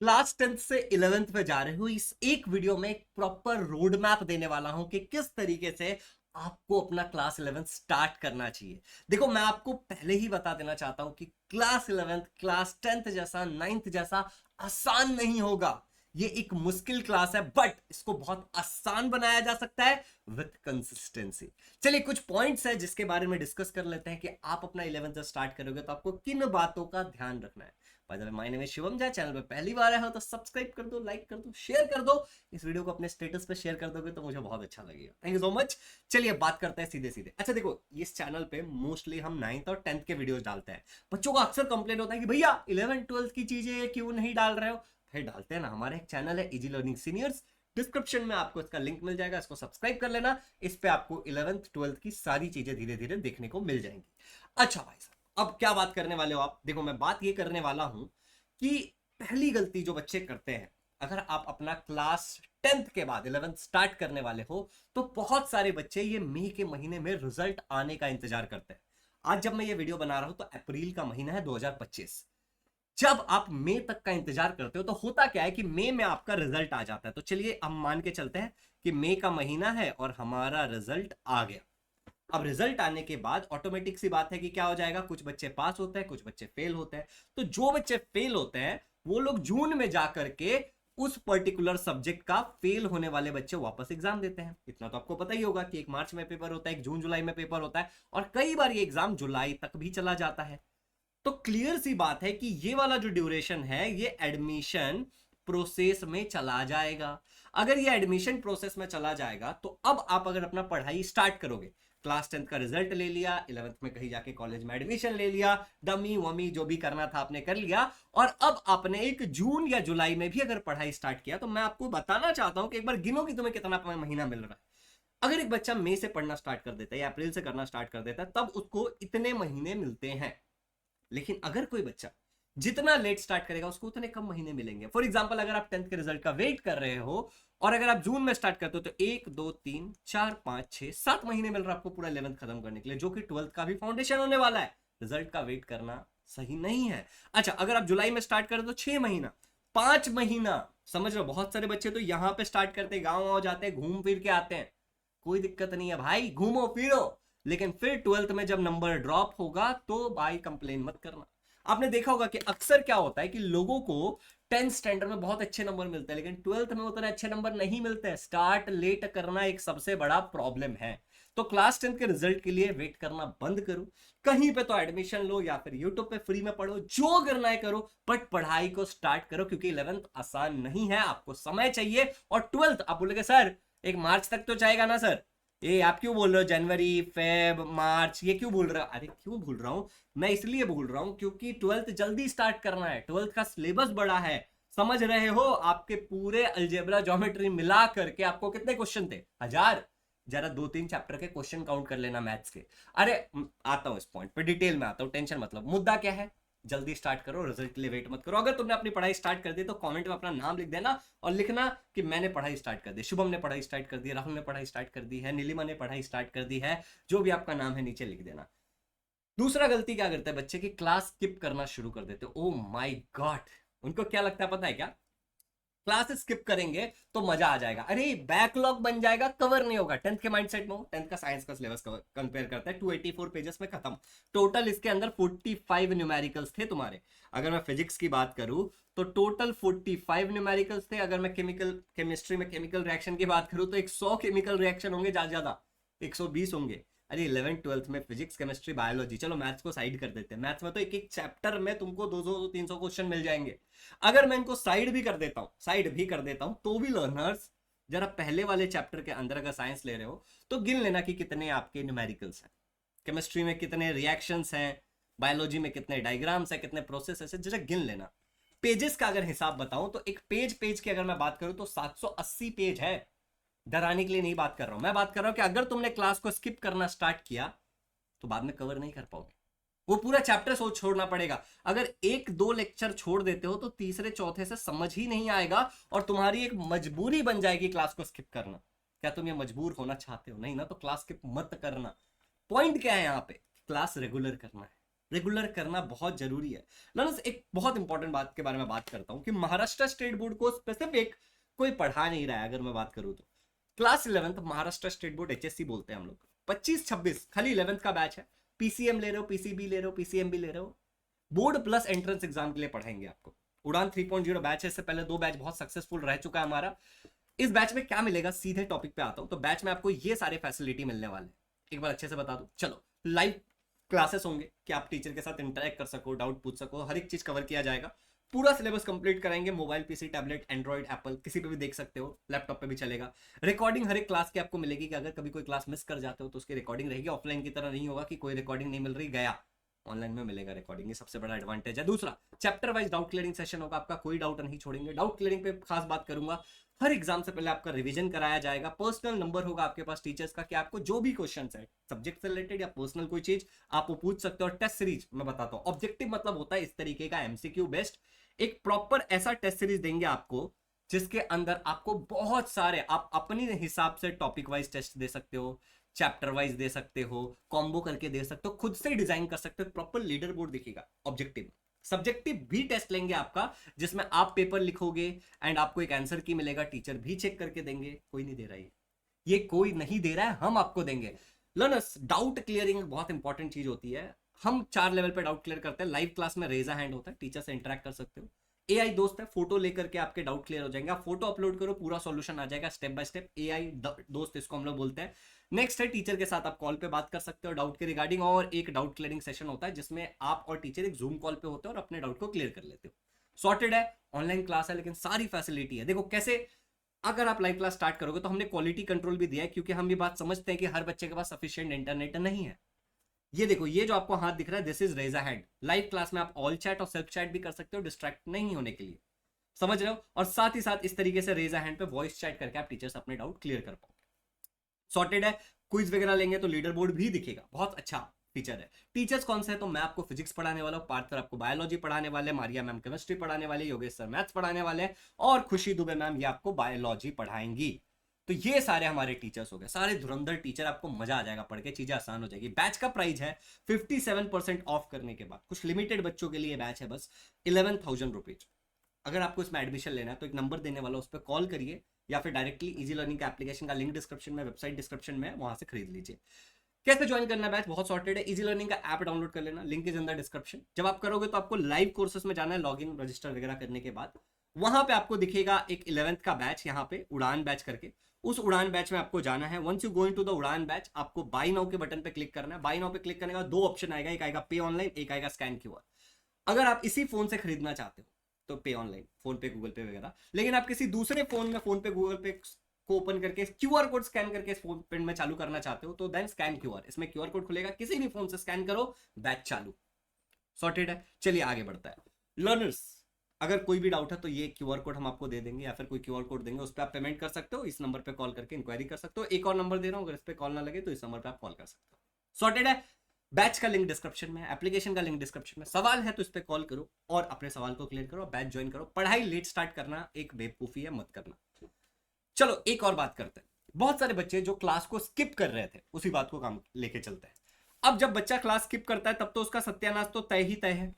Class 10th से 11th पे जा रहे हो, इस एक वीडियो में एक प्रॉपर रोड मैप देने वाला हूं कि किस तरीके से आपको अपना क्लास 11th स्टार्ट करना चाहिए। देखो, मैं आपको पहले ही बता देना चाहता हूं कि क्लास 11th क्लास 10th जैसा 9th जैसा आसान नहीं होगा। ये एक मुश्किल क्लास है, बट इसको बहुत आसान बनाया जा सकता है विथ कंसिस्टेंसी। चलिए, कुछ पॉइंट्स है जिसके बारे में डिस्कस कर लेते हैं कि आप अपना 11th स्टार्ट करोगे तो आपको किन बातों का ध्यान रखना है। By the way, my name is Shivam. जा चैनल पे पहली बार आए हो तो सब्सक्राइब कर दो, लाइक कर दो, शेयर कर दो। इस वीडियो को अपने स्टेटस पे शेयर कर दोगे तो मुझे बहुत अच्छा लगेगा। Thank you so much. चलिए, बात करते हैं सीधे सीधे। अच्छा देखो, इस चैनल पे मोस्टली हम 9th और 10th के वीडियोस डालते हैं। बच्चों का अक्सर कंप्लेंट होता है कि भैया 11 12 की चीजें क्यों नहीं डाल रहे हो। फिर डालते हैं ना, हमारा एक चैनल है इजी लर्निंग सीनियर्स। डिस्क्रिप्शन में आपको इसका लिंक मिल जाएगा, इसको सब्सक्राइब कर लेना। इस पे आपको 11th 12th की सारी चीजें धीरे धीरे देखने को मिल जाएंगी। अच्छा भाई साहब, अब क्या बात करने वाले हो आप। देखो, मैं बात ये करने वाला हूं कि पहली गलती जो बच्चे करते हैं, अगर आप अपना क्लास 10th के बाद 11th स्टार्ट करने वाले हो, तो बहुत सारे बच्चे ये मई के महीने में रिजल्ट आने का इंतजार करते हैं। आज जब मैं ये वीडियो बना रहा हूं तो अप्रैल का महीना है 2025। जब आप मई तक का इंतजार करते हो तो होता क्या है कि मई में आपका रिजल्ट आ जाता है। तो चलिए, हम मान के चलते हैं कि मई का महीना है और हमारा रिजल्ट आ गया। अब रिजल्ट आने के बाद ऑटोमेटिक सी बात है कि क्या हो जाएगा, कुछ बच्चे पास होते हैं, कुछ बच्चे फेल होते हैं। तो जो बच्चे फेल होते हैं वो लोग जून में जाकर के उस पर्टिकुलर सब्जेक्ट का फेल होने वाले बच्चे वापस एग्जाम देते हैं। इतना तो आपको पता ही होगा कि एक मार्च में पेपर होता है, एक जून जुलाई में पेपर होता है, और कई बार ये एग्जाम जुलाई तक भी चला जाता है। तो क्लियर सी बात है कि ये वाला जो ड्यूरेशन है ये एडमिशन प्रोसेस में चला जाएगा। अगर ये एडमिशन प्रोसेस में चला जाएगा तो अब आप अगर अपना पढ़ाई स्टार्ट करोगे, क्लास 10th का रिजल्ट ले लिया, 11th में कहीं जाके कॉलेज में एडमिशन ले लिया, डमी वमी जो भी करना था आपने कर लिया, और अब आपने एक जून या जुलाई में भी अगर पढ़ाई स्टार्ट किया, तो मैं आपको बताना चाहता हूं कि एक बार गिनो कि तुम्हें कितना महीना मिल रहा है। अगर एक बच्चा मई से पढ़ना स्टार्ट कर देता है या अप्रैल से करना स्टार्ट कर देता है, तब उसको इतने महीने मिलते हैं। लेकिन अगर कोई बच्चा जितना लेट स्टार्ट करेगा उसको उतने कम महीने मिलेंगे। फॉर एग्जाम्पल, अगर आप 10th के रिजल्ट का वेट कर रहे हो और अगर आप जून में स्टार्ट करते हो तो 1 2 3 4 5 6 7 महीने मिल रहा है आपको पूरा 11th खत्म करने के लिए, जो कि 12th का भी फाउंडेशन होने वाला है। रिजल्ट का वेट करना सही नहीं है। अच्छा, अगर आप जुलाई में स्टार्ट करें तो 6 महीना, 5 महीना। समझ रहे हो, बहुत सारे बच्चे तो यहां पे स्टार्ट करते, गाँव जाते हैं, घूम फिर के आते हैं। कोई दिक्कत नहीं है भाई, घूमो फिरो। लेकिन फिर 12th में जब नंबर ड्रॉप होगा तो भाई कंप्लेन मत करना। आपने देखा होगा कि अक्सर क्या होता है कि लोगों को 10th स्टैंडर्ड में बहुत अच्छे नंबर मिलते हैं लेकिन 12th में उतने अच्छे नंबर नहीं मिलते हैं। स्टार्ट लेट करना एक सबसे बड़ा प्रॉब्लम है। तो क्लास 10th के रिजल्ट के लिए वेट करना बंद करो। कहीं पे तो एडमिशन लो या फिर यूट्यूब पे फ्री में पढ़ो, जो करना है करो, बट पढ़ाई को स्टार्ट करो, क्योंकि 11th आसान नहीं है, आपको समय चाहिए। और 12th आप बोलोगे सर एक मार्च तक तो जाएगा ना सर, ये आप क्यों बोल रहे हो जनवरी फेब मार्च, ये क्यों बोल रहे हो। अरे क्यों बोल रहा हूं, मैं इसलिए बोल रहा हूं क्योंकि 12th जल्दी स्टार्ट करना है, 12th का सिलेबस बड़ा है। समझ रहे हो, आपके पूरे अलजेब्रा ज्योमेट्री मिला करके आपको कितने क्वेश्चन थे, 1000। जरा 2 3 चैप्टर के क्वेश्चन काउंट कर लेना मैथ्स के। अरे आता हूं इस पॉइंट पे, डिटेल में आता हूं, टेंशन मतलब। मुद्दा क्या है, जल्दी स्टार्ट करो, रिजल्ट के लिए वेट मत करो। अगर तुमने अपनी पढ़ाई स्टार्ट कर दी तो कमेंट में अपना नाम लिख देना और लिखना कि मैंने पढ़ाई स्टार्ट कर दी। शुभम ने पढ़ाई स्टार्ट कर दी, राहुल ने पढ़ाई स्टार्ट कर दी है, नीलिमा ने पढ़ाई स्टार्ट कर दी है, जो भी आपका नाम है नीचे लिख देना। दूसरा गलती क्या करते हैं बच्चे की, क्लास स्किप करना शुरू कर देते ओ माय गॉड। उनको क्या लगता है पता है क्या, क्लास स्किप करेंगे तो मजा आ जाएगा, अरे बैकलॉग बन जाएगा, कवर नहीं होगा। 10th के माइंडसेट में 10th का साइंस का सिलेबस कंपेयर करता है, 284 पेजेस में खत्म। टोटल इसके अंदर 45 न्यूमेरिकल्स थे तुम्हारे। अगर मैं फिजिक्स की बात करूं तो टोटल 45 न्यूमेरिकल्स थे। अगर मैं केमिस्ट्री में केमिकल रिएक्शन की बात करूं तो 100 केमिकल रिएक्शन होंगे, ज्यादा ज्यादा 120 होंगे। अरे 11th 12th में फिजिक्स केमिस्ट्री बायोलॉजी, चलो मैथ्स को साइड कर देते हैं, मैथ्स में तो एक एक चैप्टर में तुमको 200 300 क्वेश्चन मिल जाएंगे। अगर मैं इनको साइड भी कर देता हूं तो भी लर्नर्स, जरा पहले वाले चैप्टर के अंदर अगर साइंस ले रहे हो तो गिन लेना कि कितने आपके न्यूमेरिकल्स हैं, केमिस्ट्री में कितने रिएक्शंस हैं, बायोलॉजी में कितने डायग्राम्स हैं, कितने प्रोसेस है, जरा गिन लेना। पेजेस का अगर हिसाब बताऊं तो एक पेज की अगर मैं बात करूं तो 780 पेज है। डराने के लिए नहीं बात कर रहा हूं, मैं बात कर रहा हूं कि अगर तुमने क्लास को स्किप करना स्टार्ट किया तो बाद में कवर नहीं कर पाओगे, वो पूरा चैप्टर सोच छोड़ना पड़ेगा। अगर 1 2 लेक्चर छोड़ देते हो तो तीसरे चौथे से समझ ही नहीं आएगा और तुम्हारी एक मजबूरी बन जाएगी क्लास को स्किप करना। क्या तुम ये मजबूर होना चाहते हो, नहीं ना, तो क्लास स्किप मत करना। पॉइंट क्या है यहाँ पे, क्लास रेगुलर करना है। रेगुलर करना बहुत जरूरी है। लर्नर्स, एक बहुत इंपॉर्टेंट बात के बारे में बात करता हूं कि महाराष्ट्र स्टेट बोर्ड को स्पेसिफिक कोई पढ़ा नहीं रहा है। अगर मैं बात करूं तो class 11 Maharashtra state board HSC बोलते हैं हम लोग, 25-26 खाली 11th का बैच है। PCM ले रहे हो, PCB ले रहे हो, PCM भी ले रहे हो, बोर्ड प्लस एंट्रेंस एग्जाम के लिए पढ़ाएंगे आपको। उड़ान 3.0 बैच है, इससे पहले 2 बैच बहुत सक्सेसफुल रह चुका है हमारा। इस बैच में क्या मिलेगा, सीधे टॉपिक पे आता हूं। तो बैच में आपको ये सारे फैसिलिटी मिलने वाले हैं, एक बार अच्छे से बता दूं। चलो, लाइव क्लासेस होंगे कि आप टीचर के साथ इंटरेक्ट कर सको, डाउट पूछ सको, हर एक चीज कवर किया जाएगा। पूरा सिलेबस कंप्लीट कराएंगे, mobile, PC, tablet, Android, Apple किसी पे भी देख सकते हो, लैपटॉप पे भी चलेगा। रिकॉर्डिंग हर एक क्लास की आपको मिलेगी कि अगर कभी कोई क्लास मिस कर जाते हो तो उसकी रिकॉर्डिंग रहेगी। ऑफलाइन की तरह नहीं होगा कि कोई रिकॉर्डिंग नहीं मिल रही, गया, ऑनलाइन में मिलेगा रिकॉर्डिंग। ये सबसे बड़ा एडवांटेज है। दूसरा, chapter wise doubt clearing session होगा, आपका कोई डाउट नहीं छोड़ेंगे। डाउट क्लियरिंग पे खास बात करूंगा, हर एग्जाम से पहले आपका रिवीजन कराया जाएगा। पर्सनल नंबर होगा आपके पास टीचर्स का कि आपको जो भी क्वेश्चन है सब्जेक्ट से रिलेटेड या पर्सनल कोई चीज आप वो पूछ सकते हो। और टेस्ट सीरीज मैं बताता हूँ, ऑब्जेक्टिव मतलब होता है इस तरीके का MCQ बेस्ड, एक प्रॉपर ऐसा टेस्ट सीरीज देंगे आपको जिसके अंदर आपको बहुत सारे, आप अपने हिसाब से टॉपिक वाइज टेस्ट दे सकते हो, चैप्टर वाइज दे सकते हो, कॉम्बो करके दे सकते हो, खुद से डिजाइन कर सकते हो। प्रॉपर लीडर बोर्ड दिखेगा ऑब्जेक्टिव। सब्जेक्टिव भी टेस्ट लेंगे आपका, जिसमें आप पेपर लिखोगे एंड आपको एक आंसर की मिलेगा, टीचर भी चेक करके देंगे। कोई नहीं दे रहा है ये कोई नहीं दे रहा है, हम आपको देंगे। लर्नर्स, डाउट क्लियरिंग बहुत इंपॉर्टेंट चीज होती है। हम 4 लेवल पे डाउट क्लियर करते हैं। लाइव क्लास में रेज अ हैंड होता है, टीचर से इंटरेक्ट कर सकते हो। AI दोस्त है, फोटो लेकर के आपके डाउट क्लियर हो जाएंगे। आप फोटो अपलोड करो, पूरा सॉल्यूशन आ जाएगा स्टेप बाय स्टेप। AI दोस्त इसको हम लोग बोलते हैं। नेक्स्ट है, टीचर के साथ आप कॉल पे बात कर सकते हो डाउट के रिगार्डिंग, और एक डाउट क्लियरिंग सेशन होता है जिसमें आप और टीचर एक जूम कॉल पे होते हो और अपने डाउट को क्लियर कर लेते हो। सॉर्टेड है, ऑनलाइन क्लास है लेकिन सारी फैसिलिटी है। देखो कैसे, अगर आप लाइव क्लास स्टार्ट करोगे तो हमने क्वालिटी कंट्रोल भी दिया है, क्योंकि हम ये बात समझते हैं कि हर बच्चे के पास सफिशिएंट इंटरनेट नहीं है। ये देखो, ये जो आपको हाथ दिख रहा है, this is raise a hand. Live class में आप ऑल चैट और सेल्फ चैट भी कर सकते हो, डिस्ट्रैक्ट नहीं होने के लिए, समझ रहे हो। और साथ ही साथ इस तरीके से रेज अ हैंड पे वॉइस चैट करके आप टीचर से अपने डाउट क्लियर कर पाओगे। सॉर्टेड है। क्विज वगैरह लेंगे तो लीडर बोर्ड भी दिखेगा, बहुत अच्छा फीचर है। टीचर्स कौन से है, तो मैं आपको फिजिक्स पढ़ाने वाला हूँ, पार्थ सर आपको बायोलॉजी पढ़ाने वाले, मारिया मैम केमिस्ट्री पढ़ाने वाले, योगेश सर मैथ्स पढ़ाने वाले हैं, और खुशी दुबे मैम ये आपको बायोलॉजी पढ़ाएंगी। तो ये सारे हमारे टीचर्स हो गए, सारे धुरंधर टीचर। आपको मजा आ जाएगा पढ़ के, चीजें आसान हो जाएगी। बैच का प्राइस है 57% ऑफ करने के बाद, कुछ लिमिटेड बच्चों के लिए बैच है, बस 11,000 रुपीज। अगर आपको इसमें एडमिशन लेना है तो एक नंबर देने वाला, उस पर कॉल करिए, या फिर डायरेक्टली इजी लर्निंग का एप्लीकेशन का लिंक डिस्क्रिप्शन में, वेबसाइट डिस्क्रिप्शन में, वहां से खरीद लीजिए। कैसे ज्वाइन करना है बैच, बहुत सॉर्टेड है। इजी लर्निंग का ऐप डाउनलोड कर लेना, link is in the description. जब आप करोगे तो आपको लाइव कोर्सेस में जाना है, लॉगिन रजिस्टर वगैरह करने के बाद वहां पे आपको दिखेगा एक 11th का बैच, यहाँ पे उड़ान बैच करके। उस उड़ान बैच में आपको जाना है। Once you go into the Udaan batch, आपको बाय नाउ के बटन पे क्लिक करना है। बाय नाउ पे क्लिक करने का 2 ऑप्शन आएगा, एक आएगा पे ऑनलाइन, एक आएगा स्कैन QR। अगर आप इसी फोन से खरीदना चाहते हो तो पे ऑनलाइन, फोन पे, गूगल पे वगैरह। लेकिन आप किसी दूसरे फोन में, फोन पे, गूगल पे को ओपन करके QR कोड स्कैन करके इस फोन पे में चालू करना चाहते हो तो देन स्कैन QR, इसमें QR कोड खुलेगा, किसी भी फोन से स्कैन करो, बैच चालू। सॉर्टेड है। चलिए आगे बढ़ता है। लर्नर्स, अगर कोई भी डाउट है तो ये QR कोड हम आपको दे देंगे, या फिर कोई QR कोड देंगे, उस पर आप पेमेंट कर सकते हो। इस नंबर पे कॉल करके इंक्वायरी कर सकते हो। एक और नंबर दे रहा हूं, अगर इस पे कॉल ना लगे तो इस नंबर पे आप कॉल कर सकते हो। सॉर्टेड है। बैच का लिंक डिस्क्रिप्शन में, एप्लीकेशन का लिंक डिस्क्रिप्शन में। सवाल है तो इस पे कॉल करो और अपने सवाल को क्लियर करो, बैच ज्वाइन करो। पढ़ाई लेट स्टार्ट करना एक बेवकूफी है, मत करना। चलो एक और बात करते हैं। बहुत सारे बच्चे जो क्लास को स्किप कर रहे थे, उसी बात को काम लेके चलते हैं। अब जब बच्चा क्लास स्किप करता है तब तो उसका सत्यानाश तो तय ही तय है,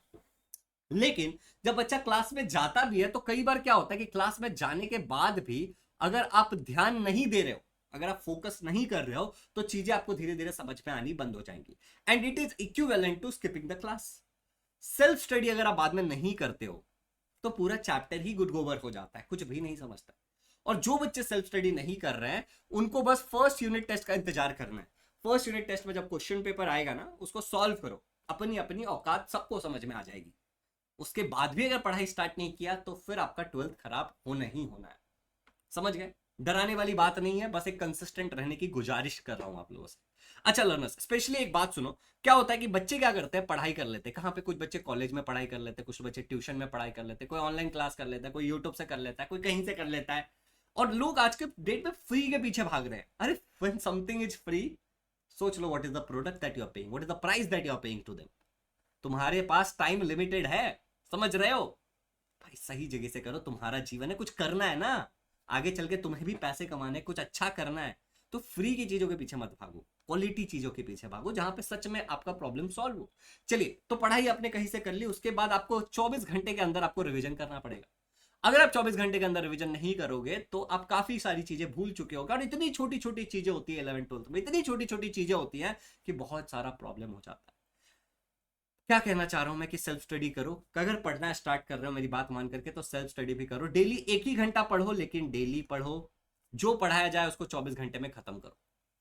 लेकिन जब बच्चा क्लास में जाता भी है तो कई बार क्या होता है कि क्लास में जाने के बाद भी अगर आप ध्यान नहीं दे रहे हो, अगर आप फोकस नहीं कर रहे हो, तो चीजें आपको धीरे धीरे समझ में आनी बंद हो जाएंगी। And it is equivalent to skipping the class. Self study अगर आप बाद में नहीं करते हो तो पूरा चैप्टर ही गुड गोबर हो जाता है, कुछ भी नहीं समझता। और जो बच्चे सेल्फ स्टडी नहीं कर रहे हैं उनको बस फर्स्ट यूनिट टेस्ट का इंतजार करना है। फर्स्ट यूनिट टेस्ट में जब क्वेश्चन पेपर आएगा ना, उसको सॉल्व करो, अपनी अपनी औकात सबको समझ में आ जाएगी। उसके बाद भी अगर पढ़ाई स्टार्ट नहीं किया तो फिर आपका 12th खराब होना ही होना है। समझ गए? डराने वाली बात नहीं है, बस एक कंसिस्टेंट रहने की गुजारिश कर रहा हूं आप लोगों से। अच्छा लर्नर्स, स्पेशली एक बात सुनो। क्या होता है कि बच्चे क्या करते हैं, पढ़ाई कर लेते हैं। कहां पे? कुछ बच्चे कॉलेज में पढ़ाई कर लेते हैं, कुछ बच्चे ट्यूशन में पढ़ाई कर लेते हैं, कोई ऑनलाइन क्लास कर लेता है, कोई यूट्यूब से कर लेता है, कोई कहीं से कर लेता है। और लोग आज के डेट में फ्री के पीछे भाग रहे हैं। अरे व्हेन समथिंग इज फ्री, सोच लो what is the product that you are paying, what is the price that you are paying to them. तुम्हारे पास टाइम लिमिटेड है, समझ रहे हो भाई? सही जगह से करो, तुम्हारा जीवन है, कुछ करना है ना, आगे चल के तुम्हें भी पैसे कमाने, कुछ अच्छा करना है। तो फ्री की चीजों के पीछे मत भागो, क्वालिटी चीजों के पीछे भागो जहां पे सच में आपका प्रॉब्लम सॉल्व हो। चलिए, तो पढ़ाई आपने कहीं से कर ली, उसके बाद आपको 24 घंटे के अंदर आपको रिवीजन करना पड़ेगा। अगर आप 24 घंटे के अंदर रिवीजन नहीं करोगे तो आप काफी सारी चीजें भूल चुके हो, और इतनी छोटी छोटी चीजें होती है 11 12 में, इतनी छोटी छोटी चीजें होती हैं कि बहुत सारा प्रॉब्लम हो जाता है। क्या कहना चाह रहा हूं मैं कि सेल्फ स्टडी करो। अगर पढ़ना स्टार्ट कर रहे हो मेरी बात मान करके, तो सेल्फ स्टडी भी करो। डेली 1 ही घंटा पढ़ो, लेकिन डेली पढ़ो। जो पढ़ाया जाए उसको 24 घंटे में खत्म करो।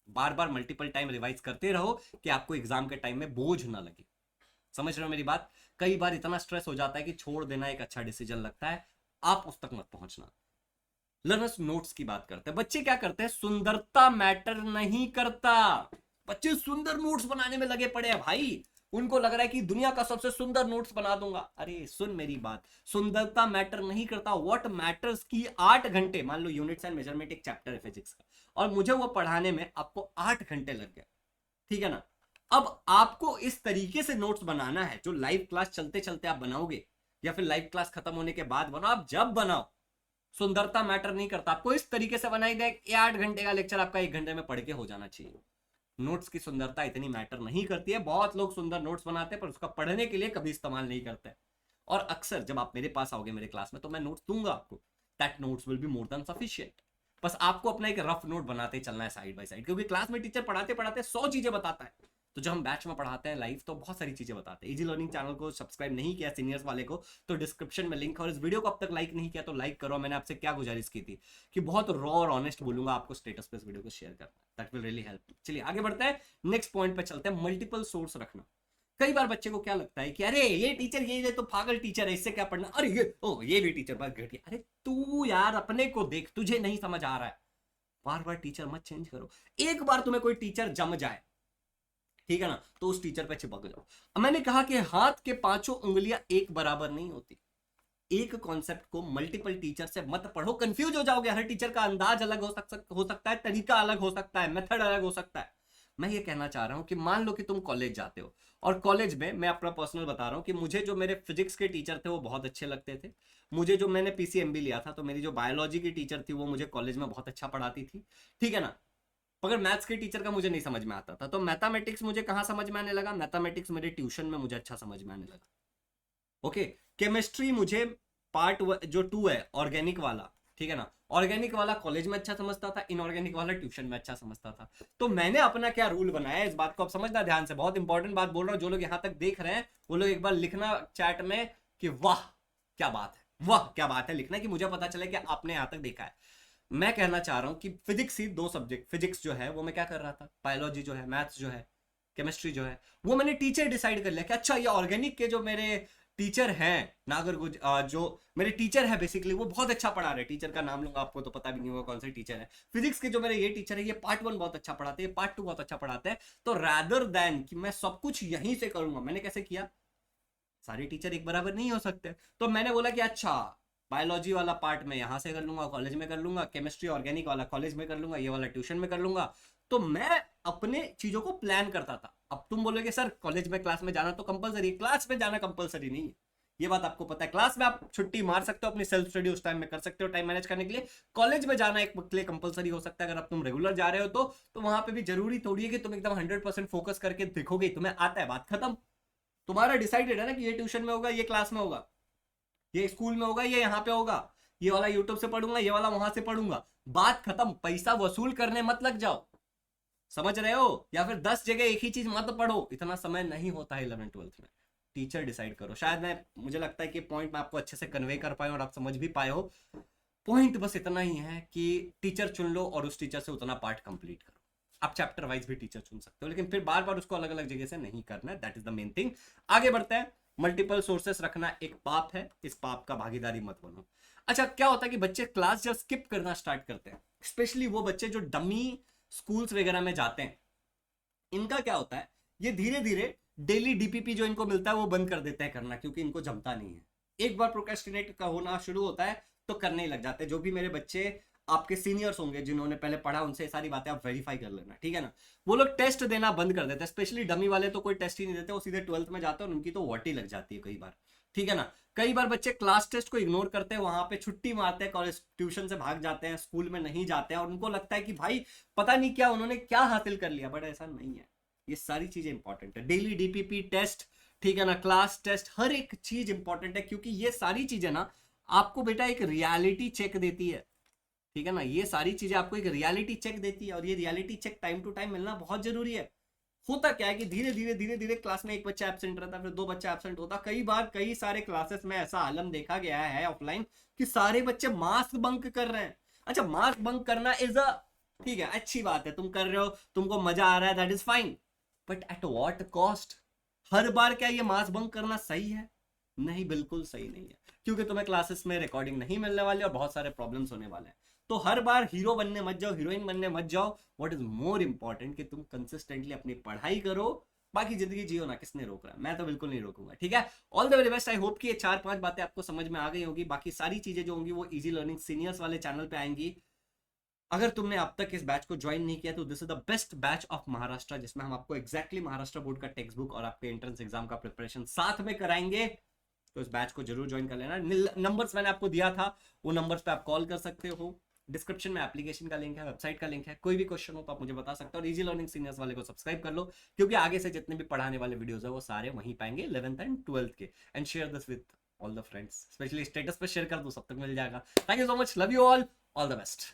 बार बार मल्टीपल टाइम रिवाइज करते रहो कि आपको एग्जाम के टाइम में बोझ ना लगे। समझ रहे हो मेरी बात? कई बार इतना स्ट्रेस हो जाता है कि छोड़ देना एक अच्छा डिसीजन लगता है, आप उस तक मत पहुंचना। लर्नर्स नोट्स की बात करते हैं। बच्चे क्या करते हैं, सुंदरता मैटर नहीं करता। बच्चे सुंदर नोट्स बनाने में लगे पड़े हैं भाई, उनको लग रहा है कि दुनिया का सबसे सुंदर नोट्स बना दूंगा। अरे सुन मेरी बात, सुंदरता मैटर नहीं करता। व्हाट मैटर्स की 8 घंटे, मान लो यूनिट्स एंड मेजरमेंट एक चैप्टर है फिजिक्स का, और मुझे वो पढ़ाने में आपको 8 घंटे लग गए, ठीक है ना। अब आपको इस तरीके से नोट्स बनाना है जो लाइव क्लास चलते चलते आप बनाओगे, या फिर लाइव क्लास खत्म होने के बाद बनाओ। आप जब बनाओ, सुंदरता मैटर नहीं करता, आपको इस तरीके से बनाई दे 8 घंटे का लेक्चर आपका 1 घंटे में पढ़ के हो जाना चाहिए। नोट्स की सुंदरता इतनी मैटर नहीं करती है। बहुत लोग सुंदर नोट्स बनाते हैं पर उसका पढ़ने के लिए कभी इस्तेमाल नहीं करते। और अक्सर जब आप मेरे पास आओगे मेरे क्लास में, तो मैं नोट्स दूंगा आपको, that notes will be more than sufficient. बस आपको अपना एक रफ नोट बनाते चलना है साइड बाय साइड, क्योंकि क्लास में टीचर पढ़ाते पढ़ाते 100 चीजें बताता है, तो जब हम बैच में पढ़ाते हैं लाइव तो बहुत सारी चीजें बताते हैं। इजी लर्निंग चैनल को सब्सक्राइब नहीं किया सीनियर्स वाले को, तो डिस्क्रिप्शन में लिंक है, और इस वीडियो को अब तक लाइक नहीं किया तो लाइक करो। मैंने आपसे क्या गुजारिश की थी कि बहुत रॉ और ऑनेस्ट बोलूंगा आपको, स्टेटस पे इस वीडियो को शेयर करना, दैट विल रियली हेल्प। चलिए आगे बढ़ते हैं, नेक्स्ट पॉइंट पे चलते हैं, मल्टीपल सोर्स रखना। कई बार बच्चे को क्या लगता है कि अरे ये टीचर ये तो पागल टीचर है, इससे क्या पढ़ना, अरे ये भी टीचर बस घटिया। अरे तू यार अपने को देख, तुझे नहीं समझ आ रहा है। बार बार टीचर मत चेंज करो। एक बार तुम्हें कोई टीचर जम जाए, ठीक है ना, तो उस टीचर पे चिपक जाओ। अब मैंने कहा कि हाथ के 5 उंगलियां एक बराबर नहीं होती। एक कॉन्सेप्ट को मल्टीपल टीचर से मत पढ़ो, कंफ्यूज हो जाओगे। हर टीचर का अंदाज अलग हो सकता है, तरीका अलग हो सकता है, मेथड अलग हो सकता है। मैं ये कहना चाह रहा हूं कि मान लो कि तुम कॉलेज जाते हो, और कॉलेज में मैं अपना पर्सनल बता रहा हूं कि मुझे जो मेरे फिजिक्स के टीचर थे वो बहुत अच्छे लगते थे। मुझे जो मैंने पीसीएमबी लिया था, तो मेरी जो बायोलॉजी की टीचर थी वो मुझे कॉलेज में बहुत अच्छा पढ़ाती थी, ठीक है ना। मगर मैथ्स के टीचर का मुझे नहीं समझ में आता था, तो मैथमेटिक्स मुझे कहाँ समझ में आने लगा, मैथमेटिक्स मेरे ट्यूशन में मुझे अच्छा समझ में आने लगा। ओके, केमिस्ट्री मुझे पार्ट जो 2 है ऑर्गेनिक वाला, ठीक है ना, ऑर्गेनिक वाला कॉलेज में अच्छा समझता था, इनऑर्गेनिक वाला ट्यूशन में अच्छा समझता था। तो मैंने अपना क्या रूल बनाया, इस बात को आप समझना ध्यान से, बहुत इंपॉर्टेंट बात बोल रहा हूँ। जो लोग यहाँ तक देख रहे हैं वो लोग एक बार लिखना चैट में कि वाह क्या बात है, वाह क्या बात है लिखना, कि मुझे पता चले कि आपने यहाँ तक देखा है। मैं कहना चाह रहा हूं कि फिजिक्स ही 2 सब्जेक्ट, फिजिक्स जो है वो मैं क्या कर रहा था, बायोलॉजी जो है, मैथ्स जो है, केमिस्ट्री जो है, वो मैंने टीचर डिसाइड कर लिया कि अच्छा ये ऑर्गेनिक के जो मेरे टीचर हैं जो मेरे टीचर है बेसिकली वो बहुत अच्छा पढ़ा रहे। टीचर का नाम लूंगा आपको तो पता भी नहीं होगा कौन से टीचर है। फिजिक्स के जो मेरे ये टीचर है ये पार्ट 1 बहुत अच्छा पढ़ाते हैं, पार्ट 2 बहुत अच्छा पढ़ाते हैं। तो रैदर देन कि मैं सब कुछ यहीं से करूंगा, मैंने कैसे किया, सारे टीचर एक बराबर नहीं हो सकते, तो मैंने बोला कि अच्छा बायोलॉजी वाला पार्ट में यहां से कर लूंगा, कॉलेज में कर लूंगा, केमिस्ट्री ऑर्गेनिक वाला कॉलेज में कर लूंगा, ये वाला ट्यूशन में कर लूंगा। तो मैं अपने चीजों को प्लान करता था। अब तुम बोलोगे सर कॉलेज में क्लास में जाना तो कंपलसरी, क्लास में जाना कंपलसरी नहीं है, ये बात आपको पता है। क्लास में आप छुट्टी मार सकते हो, अपनी सेल्फ स्टडी उस टाइम में कर सकते हो टाइम मैनेज करने के लिए। कॉलेज में जाना एक वक्त के लिए कंपलसरी हो सकता है, अगर आप तुम रेगुलर जा रहे हो तो वहां पे भी जरूरी थोड़ी है कि तुम एकदम 100% फोकस करके देखोगे, तुम्हें आता है, बात खत्म। तुम्हारा डिसाइडेड है ना कि ये ट्यूशन में होगा, ये क्लास में होगा, ये स्कूल में होगा, ये यहाँ पे होगा, ये वाला यूट्यूब से पढ़ूंगा, ये वाला वहां से पढ़ूंगा, बात खत्म। पैसा वसूल करने मत लग जाओ, समझ रहे हो, या फिर 10 जगह एक ही चीज मत पढ़ो, इतना समय नहीं होता है 11 12 में। टीचर डिसाइड करो। शायद मुझे लगता है कि पॉइंट मैं आपको अच्छे से कन्वे कर पाए और आप समझ भी पाए हो। पॉइंट बस इतना ही है कि टीचर चुन लो और उस टीचर से उतना पार्ट कंप्लीट करो। आप चैप्टर वाइज भी टीचर चुन सकते हो, लेकिन फिर बार बार उसको अलग अलग जगह से नहीं करना है, that is the main thing. आगे बढ़ते हैं। मल्टीपल सोर्सेस रखना एक पाप है, इस पाप का भागीदारी मत बनो। अच्छा, क्या होता है कि बच्चे क्लास जब स्किप करना स्टार्ट करते हैं, स्पेशली वो बच्चे जो डमी स्कूल्स वगैरह में जाते हैं, इनका क्या होता है, ये धीरे धीरे डेली डीपीपी जो इनको मिलता है वो बंद कर देते हैं करना, क्योंकि इनको जमता नहीं है। एक बार प्रोक्रेस्टिनेट का होना शुरू होता है तो करने ही लग जाते हैं। जो भी मेरे बच्चे आपके सीनियर्स होंगे जिन्होंने पहले पढ़ा, उनसे सारी बातें आप वेरीफाई कर लेना, ठीक है ना। वो लोग टेस्ट देना बंद कर देते हैं, स्पेशली डमी वाले तो कोई टेस्ट ही नहीं देते, वो सीधे 12th में जाते हैं और उनकी तो वॉटी लग जाती है कई बार। ठीक है ना। कई बार बच्चे क्लास टेस्ट को इग्नोर करते हैं, वहां पे छुट्टी मारते हैं, कॉलेज ट्यूशन से भाग जाते हैं, स्कूल में नहीं जाते हैं, और उनको लगता है कि भाई पता नहीं क्या उन्होंने क्या हासिल कर लिया, बट ऐसा नहीं है। ये सारी चीजें इंपॉर्टेंट है, डेली डीपीपी टेस्ट, ठीक है ना, क्लास टेस्ट, हर एक चीज इंपॉर्टेंट है, क्योंकि ये सारी चीजें ना आपको बेटा एक रियलिटी चेक देती है, ठीक है ना। ये सारी चीजें आपको एक रियलिटी चेक देती है, और ये reality check time to time मिलना बहुत जरूरी है। होता क्या है कि धीरे धीरे क्लास में एक बच्चा एब्सेंट रहता है, फिर 2 बच्चा एब्सेंट होता, कई बार कई सारे क्लासेस में ऐसा आलम देखा गया है ऑफलाइन कि सारे बच्चे मास्क बंक कर रहे हैं। अच्छा, मास्क बंक करना इज अ, ठीक है, अच्छी बात है, तुम कर रहे हो, तुमको मजा आ रहा है, that is fine, but at what cost? हर बार क्या ये मास्क बंक करना सही है? नहीं, बिल्कुल सही नहीं है, क्योंकि तुम्हें क्लासेस में रिकॉर्डिंग नहीं मिलने वाली और बहुत सारे प्रॉब्लम्स होने वाले हैं। तो हर बार हीरो बनने मत जाओ, हीरोइन बनने मत जाओ। व्हाट इज मोर इंपॉर्टेंट कि तुम कंसिस्टेंटली अपनी पढ़ाई करो, बाकी जिंदगी जियो ना, किसने रोक रहा है? मैं तो बिल्कुल नहीं रोकूंगा, ठीक है। All the very best. I hope कि ये 4-5 बातें आपको समझ में आ गई होगी। बाकी सारी चीजें जो होंगी वो इजी लर्निंग सीनियर्स वाले चैनल पे आएंगी। अगर तुमने अब तक इस बैच को ज्वाइन नहीं किया तो this is the best batch of Maharashtra, जिसमें हम आपको एग्जैक्टली महाराष्ट्र बोर्ड का टेक्स्ट बुक और आपके एंट्रेंस एग्जाम का प्रिपरेशन साथ में कराएंगे। तो इस बैच को जरूर ज्वाइन कर लेना। नंबर्स मैंने आपको दिया था, वो नंबर्स पे आप कॉल कर सकते हो। डिस्क्रिप्शन में एप्लीकेशन का लिंक है, वेबसाइट का लिंक है। कोई भी क्वेश्चन हो तो आप मुझे बता सकते हो। और इजी लर्निंग सीनियर्स वाले को सब्सक्राइब कर लो, क्योंकि आगे से जितने भी पढ़ाने वाले वीडियोस है वो सारे वहीं पाएंगे 11th एंड 12th के। And share this with all the friends, specially status पे शेयर कर दो, सब तक मिल जाएगा। Thank you so much, love you all the best.